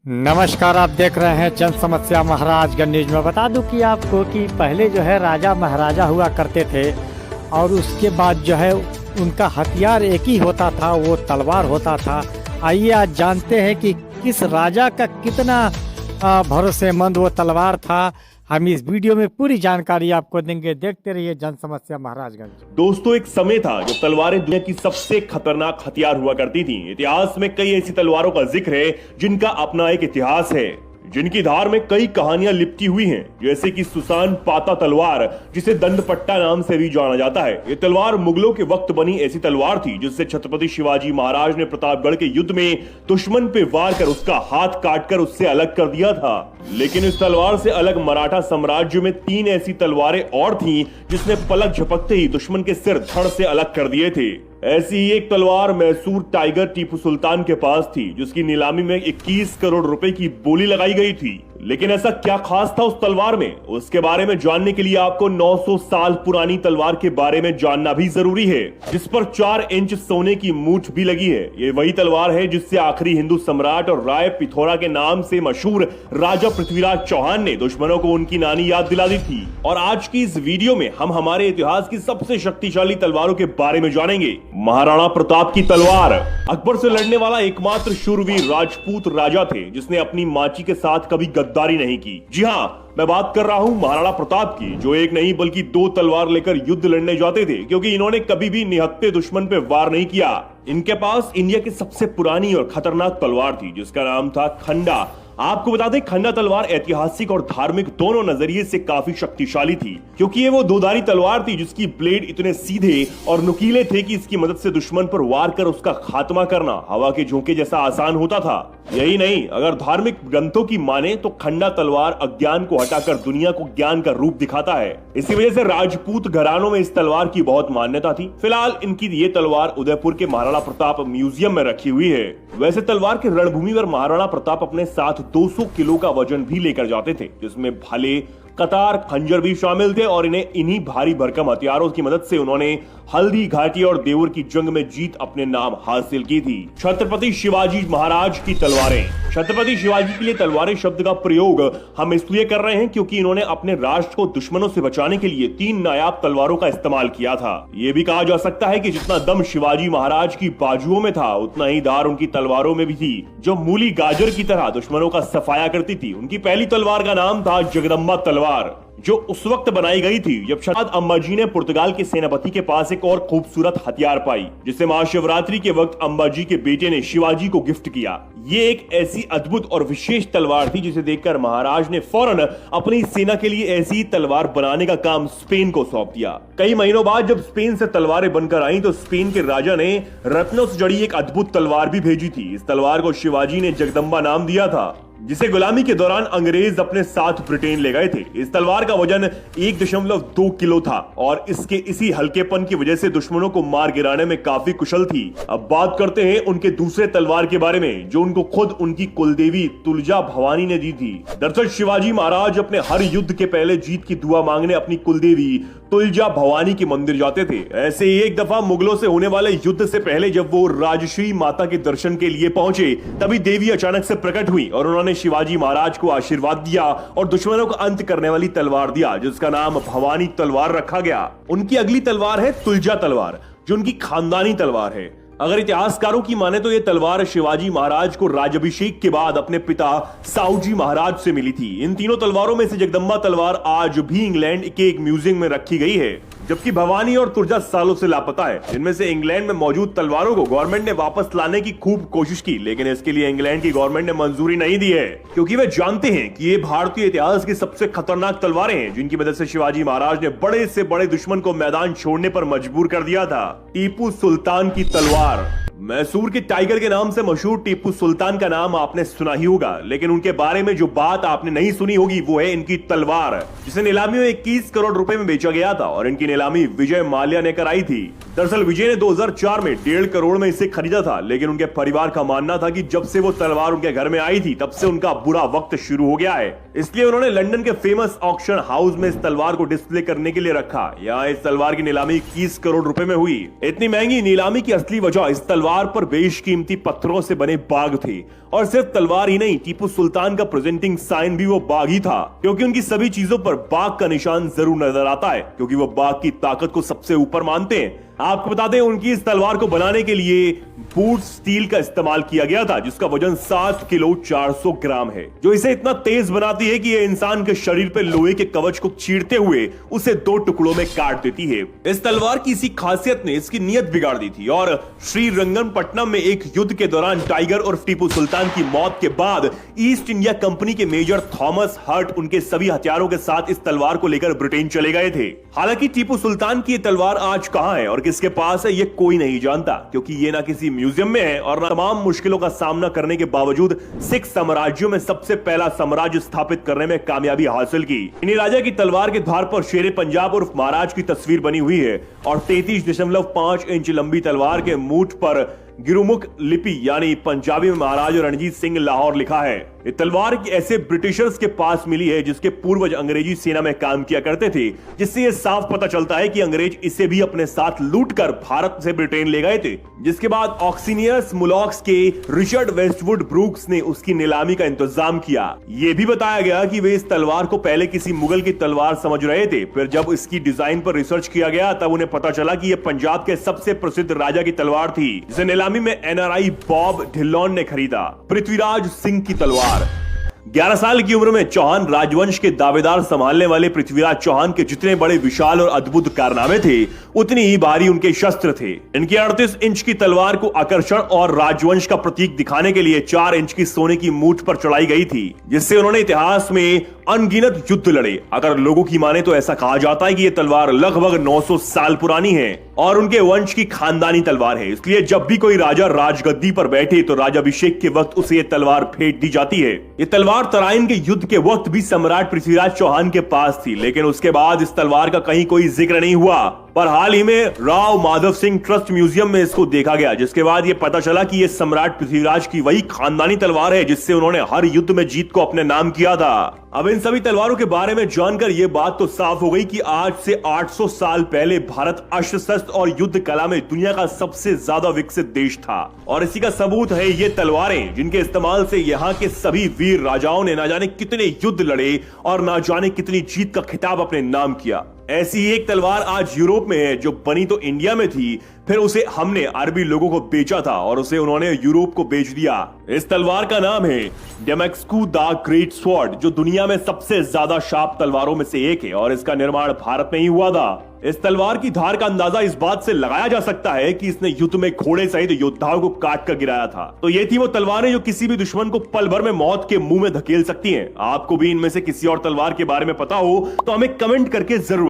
नमस्कार, आप देख रहे हैं जन समस्या महाराजगंज न्यूज में। बता दूं कि आपको कि पहले जो है राजा महाराजा हुआ करते थे और उसके बाद जो है उनका हथियार एक ही होता था, वो तलवार होता था। आइए आज जानते हैं कि किस राजा का कितना भरोसेमंद वो तलवार था। हम इस वीडियो में पूरी जानकारी आपको देंगे, देखते रहिए जन समस्या महाराजगंज। दोस्तों, एक समय था जब तलवारें दुनिया की सबसे खतरनाक हथियार हुआ करती थीं। इतिहास में कई ऐसी तलवारों का जिक्र है जिनका अपना एक इतिहास है, जिनकी धार में कई कहानियां लिपटी हुई हैं, जैसे कि सुसान पाता तलवार, जिसे दंडपट्टा नाम से भी जाना जाता है। ये तलवार मुगलों के वक्त बनी ऐसी तलवार थी जिससे छत्रपति शिवाजी महाराज ने प्रतापगढ़ के युद्ध में दुश्मन पे वार कर उसका हाथ काटकर उससे अलग कर दिया था। लेकिन इस तलवार से अलग मराठा साम्राज्य में 3 ऐसी तलवारें और थीं जिसने पलक झपकते ही दुश्मन के सिर धड़ से अलग कर दिए थे। ऐसी ही एक तलवार मैसूर टाइगर टीपू सुल्तान के पास थी, जिसकी नीलामी में 21 करोड़ रुपए की बोली लगाई गई थी। लेकिन ऐसा क्या खास था उस तलवार में, उसके बारे में जानने के लिए आपको 900 साल पुरानी तलवार के बारे में जानना भी जरूरी है, जिस पर 4 इंच सोने की मूठ भी लगी है। ये वही तलवार है जिससे आखिरी हिंदू सम्राट और राय पिथौरा के नाम से मशहूर राजा पृथ्वीराज चौहान ने दुश्मनों को उनकी नानी याद दिला दी थी। और आज की इस वीडियो में हम हमारे इतिहास की सबसे शक्तिशाली तलवारों के बारे में जानेंगे। महाराणा प्रताप की तलवार अकबर से लड़ने वाला एकमात्र शूरवीर राजपूत राजा थे जिसने अपनी माची के साथ कभी गद्दारी नहीं की। जी हाँ, मैं बात कर रहा हूं महाराणा प्रताप की, जो एक नहीं बल्कि 2 तलवार लेकर युद्ध लड़ने जाते थे, क्योंकि इन्होंने कभी भी निहत्थे दुश्मन पे वार नहीं किया। इनके पास इंडिया की सबसे पुरानी और खतरनाक तलवार थी जिसका नाम था खंडा। आपको बता दें, खंडा तलवार ऐतिहासिक और धार्मिक दोनों नजरिए से काफी शक्तिशाली थी, क्योंकि ये वो 2-धारी तलवार थी जिसकी ब्लेड इतने सीधे और नुकीले थे कि इसकी मदद से दुश्मन पर वार कर उसका खात्मा करना हवा के झोंके जैसा आसान होता था। यही नहीं, अगर धार्मिक ग्रंथों की माने तो खंडा तलवार अज्ञान को हटाकर दुनिया को ज्ञान का रूप दिखाता है। इसी वजह से राजपूत घरानों में इस तलवार की बहुत मान्यता थी। फिलहाल इनकी ये तलवार उदयपुर के महाराणा प्रताप म्यूजियम में रखी हुई है। वैसे तलवार की रणभूमि पर महाराणा प्रताप अपने साथ 200 किलो का वजन भी लेकर जाते थे, जिसमें भाले, कतार, खंजर भी शामिल थे। और इन्हीं भारी भरकम हथियारों की मदद से उन्होंने हल्दी घाटी और देवर की जंग में जीत अपने नाम हासिल की थी। छत्रपति शिवाजी महाराज की तलवारें। छत्रपति शिवाजी के लिए तलवारें शब्द का प्रयोग हम इसलिए कर रहे हैं क्योंकि इन्होंने अपने राष्ट्र को दुश्मनों से बचाने के लिए 3 नायाब तलवारों का इस्तेमाल किया था। ये भी कहा जा सकता है कि जितना दम शिवाजी महाराज की बाजुओं में था, उतना ही धार उनकी तलवारों में भी थी, जो मूली गाजर की तरह दुश्मनों का सफाया करती थी। उनकी पहली तलवार का नाम था जगदम्बा तलवार, जो उस वक्त बनाई गई थी जब शहजाद अंबाजी ने पुर्तगाल के सेनापति के पास एक और खूबसूरत हथियार पाई, जिसे महाशिवरात्रि के वक्त अंबाजी के बेटे ने शिवाजी को गिफ्ट किया। ये एक ऐसी अद्भुत और विशेष तलवार थी जिसे देखकर महाराज ने फौरन अपनी सेना के लिए ऐसी तलवार बनाने का काम स्पेन को सौंप दिया। कई महीनों बाद जब स्पेन से तलवारें बनकर आई तो स्पेन के राजा ने रत्नों से जड़ी एक अद्भुत तलवार भी भेजी थी। इस तलवार को शिवाजी ने जगदम्बा नाम दिया था, जिसे गुलामी के दौरान अंग्रेज अपने साथ ब्रिटेन ले गए थे। इस तलवार का वजन 1.2 किलो था और इसके इसी हल्केपन की वजह से दुश्मनों को मार गिराने में काफी कुशल थी। अब बात करते हैं उनके दूसरे तलवार के बारे में, जो उनको खुद उनकी कुलदेवी तुलजा भवानी ने दी थी। दरअसल शिवाजी महाराज अपने हर युद्ध के पहले जीत की दुआ मांगने अपनी कुलदेवी तुलजा भवानी के मंदिर जाते थे। ऐसे ही एक दफा मुगलों से होने वाले युद्ध से पहले जब वो राजश्री माता के दर्शन के लिए पहुंचे, तभी देवी अचानक से प्रकट हुई और उन्होंने शिवाजी महाराज को आशीर्वाद दिया और दुश्मनों का अंत करने वाली तलवार दिया, जिसका नाम भवानी तलवार रखा गया। उनकी अगली तलवार है तुलजा तलवार, जो उनकी खानदानी तलवार है। अगर इतिहासकारों की माने तो यह तलवार शिवाजी महाराज को राज्याभिषेक के बाद अपने पिता साहूजी महाराज से मिली थी। इन तीनों तलवारों में से जगदम्बा तलवार आज भी इंग्लैंड के एक म्यूजियम में रखी गई है, जबकि भवानी और तुलजा सालों से लापता है। इनमें से इंग्लैंड में मौजूद तलवारों को गवर्नमेंट ने वापस लाने की खूब कोशिश की, लेकिन इसके लिए इंग्लैंड की गवर्नमेंट ने मंजूरी नहीं दी है, क्योंकि वे जानते हैं कि ये भारतीय इतिहास की सबसे खतरनाक तलवारें हैं, जिनकी मदद से शिवाजी महाराज ने बड़े से बड़े दुश्मन को मैदान छोड़ने पर मजबूर कर दिया था। टीपू सुल्तान की तलवार। मैसूर के टाइगर के नाम से मशहूर टीपू सुल्तान का नाम आपने सुना ही होगा, लेकिन उनके बारे में जो बात आपने नहीं सुनी होगी वो है इनकी तलवार, जिसे नीलामी में 21 करोड़ रुपए में बेचा गया था और इनकी नीलामी विजय माल्या ने कराई थी। दरअसल विजय ने 2004 में 1.5 करोड़ में इसे खरीदा था, लेकिन उनके परिवार का मानना था कि जब से वो तलवार उनके घर में आई थी तब से उनका बुरा वक्त शुरू हो गया है। इसलिए उन्होंने लंदन के फेमस ऑक्शन हाउस में इस तलवार को डिस्प्ले करने के लिए रखा। यहाँ इस तलवार की नीलामी 21 करोड़ रुपए में हुई। इतनी महंगी नीलामी की असली वजह इस तलवार पर बेशकीमती पत्थरों से बने बाग थे, और सिर्फ तलवार ही नहीं, टीपू सुल्तान का प्रेजेंटिंग साइन भी वो बाग ही था, क्योंकि उनकी सभी चीजों पर बाग का निशान जरूर नजर आता है, क्योंकि वो बाग की ताकत को सबसे ऊपर मानते हैं। आपको बता दें, उनकी इस तलवार को बनाने के लिए बूट स्टील का इस्तेमाल किया गया था, जिसका वजन 7 किलो 400 ग्राम है, जो इसे इतना तेज बनाती है कि ये इंसान के शरीर पे लोहे के कवच को चीरते हुए उसे 2 टुकड़ों में काट देती है। इस तलवार की इसी खासियत ने इसकी नीयत बिगाड़ दी थी, और श्रीरंगपट्टनम में एक युद्ध के दौरान टाइगर और टीपू सुल्तान की मौत के बाद ईस्ट इंडिया कंपनी के मेजर थॉमस हर्ट उनके सभी हथियारों के साथ इस तलवार को लेकर ब्रिटेन चले गए थे। हालांकि टीपू सुल्तान की ये तलवार आज कहां है और किसके पास है, ये कोई नहीं जानता, क्योंकि ये ना किसी म्यूजियम में है और तमाम मुश्किलों का सामना करने के बावजूद सिख साम्राज्यों में सबसे पहला साम्राज्य स्थापित करने में कामयाबी हासिल की। इन्हीं राजा की तलवार के धार पर शेरे पंजाब उर्फ महाराज की तस्वीर बनी हुई है, और 33.5 इंच लंबी तलवार के मूठ पर गिरुमुख लिपि यानी पंजाबी में महाराजा रणजीत सिंह लाहौर लिखा है। ये तलवार ऐसे ब्रिटिशर्स के पास मिली है जिसके पूर्वज अंग्रेजी सेना में काम किया करते थे, जिससे ये साफ पता चलता है कि अंग्रेज इसे भी अपने साथ लूटकर भारत से ब्रिटेन ले गए थे। जिसके बाद ऑक्सीनियस मुलॉक्स के रिचर्ड वेस्टवुड ब्रूक्स ने उसकी नीलामी का इंतजाम किया। ये भी बताया गया कि वे इस तलवार को पहले किसी मुगल की तलवार समझ रहे थे, फिर जब इसकी डिजाइन पर रिसर्च किया गया तब उन्हें पता चला कि यह पंजाब के सबसे प्रसिद्ध राजा की तलवार थी, जिसे नीलामी में एनआरआई बॉब ढिल्लोन ने खरीदा। पृथ्वीराज सिंह की तलवार। 11 साल की उम्र में चौहान राजवंश के दावेदार संभालने वाले पृथ्वीराज चौहान के जितने बड़े विशाल और अद्भुत कारनामे थे, उतनी ही भारी उनके शस्त्र थे। इनकी 38 इंच की तलवार को आकर्षण और राजवंश का प्रतीक दिखाने के लिए 4 इंच की सोने की मूठ पर चढ़ाई गई थी, जिससे उन्होंने इतिहास में अनगिनत युद्ध लड़े। अगर लोगों की माने तो ऐसा कहा जाता है कि यह तलवार लगभग 900 साल पुरानी है और उनके वंश की खानदानी तलवार है। इसलिए जब भी कोई राजा राजगद्दी पर बैठे तो राजाभिषेक के वक्त उसे यह तलवार भेंट दी जाती है। ये तलवार तराइन के युद्ध के वक्त भी सम्राट पृथ्वीराज चौहान के पास थी, लेकिन उसके बाद इस तलवार का कहीं कोई जिक्र नहीं हुआ। पर हाल ही में राव माधव सिंह ट्रस्ट म्यूजियम में इसको देखा गया, जिसके बाद ये पता चला कि ये सम्राट पृथ्वीराज की वही खानदानी तलवार है जिससे उन्होंने हर युद्ध में जीत को अपने नाम किया था। अब इन सभी तलवारों के बारे में जानकर ये बात तो साफ हो गई कि आज से 800 साल पहले भारत अस्त्र शस्त्र और युद्ध कला में दुनिया का सबसे ज्यादा विकसित देश था, और इसी का सबूत है ये तलवारें, जिनके इस्तेमाल से यहाँ के सभी वीर राजाओं ने ना जाने कितने युद्ध लड़े और ना जाने कितनी जीत का खिताब अपने नाम किया। ऐसी एक तलवार आज यूरोप में है, जो बनी तो इंडिया में थी, फिर उसे हमने अरबी लोगों को बेचा था और उसे उन्होंने यूरोप को बेच दिया। इस तलवार का नाम है डेमेस्कू द ग्रेट स्वॉर्ड, जो दुनिया में सबसे ज्यादा शार्प तलवारों में से एक है, और इसका निर्माण भारत में ही हुआ था। इस तलवार की धार का अंदाजा इस बात से लगाया जा सकता है कि इसने युद्ध में घोड़े सहित योद्धाओं को काट कर गिराया था। तो ये थी वो तलवारें जो किसी भी दुश्मन को पल भर में मौत के मुंह में धकेल सकती हैं। आपको भी इनमें से किसी और तलवार के बारे में पता हो तो हमें कमेंट करके जरूर